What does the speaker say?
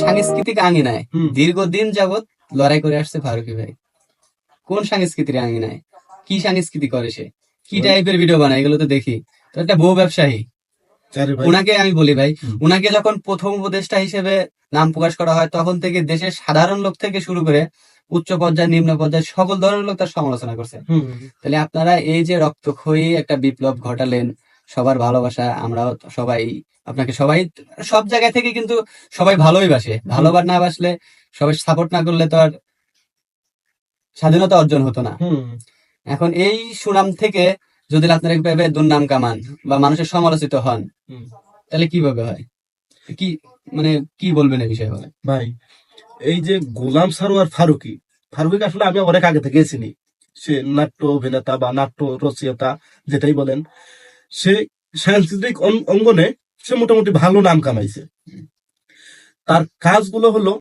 সাংস্কৃতিক আঙিনায় হুম। দীর্ঘদিন যাবত লড়াই করে আসছে ফারুকী ভাই। কোন সাংস্কৃতিক আঙিনায় কি সংস্কৃতি করে সে, কি টাইপের ভিডিও বানায়, এগুলো তো দেখি। তো একটা বউ ব্যবসায়ী, আরে ভাই, উনাকে আমি বলি ভাই, হুম। উনাকে যখন প্রথম উপদেষ্টা হিসেবে নাম প্রকাশ করা হয়, তখন থেকে দেশের সাধারণ লোক থেকে শুরু করে উচ্চ পর্যায়ে নিম্ন পর্যায়ে সকল ধরনের লোক তার সমালোচনা করছে। হুম, তাহলে আপনারা এই যে রক্তক্ষয়ী একটা বিপ্লব ঘটালেন, সবার ভালোবাসা, আমরাও সবাই আপনাকে সবাই সব জায়গা থেকে কিন্তু সবাই ভালোই বাসে, ভালোবার না বাসলে, সবাই সাপোর্ট না করলে তো আর স্বাধীনতা অর্জন হতো না। হুম। এখন এই সুনাম থেকে যদি আপনারা এইভাবে দুর্নাম কামান বা মানুষের সমালোচিত হন, হুম। তাহলে কিভাবে হয়? কি মানে কি বলবেন এই বিষয়ে? বলে ভাই, এই যে গোলাম সারোয়ার ফারুকী, ফারুকীকে আসলে আমি অনেক আগে থেকে চিনি। সে নাট্য অভিনেতা বা নাট্য রচয়িতা, যেটাই বলেন, সে সাংস্কৃতিক অঙ্গনে সে মোটামুটি ভালো নাম কামাইছে। তার কাজগুলো হলো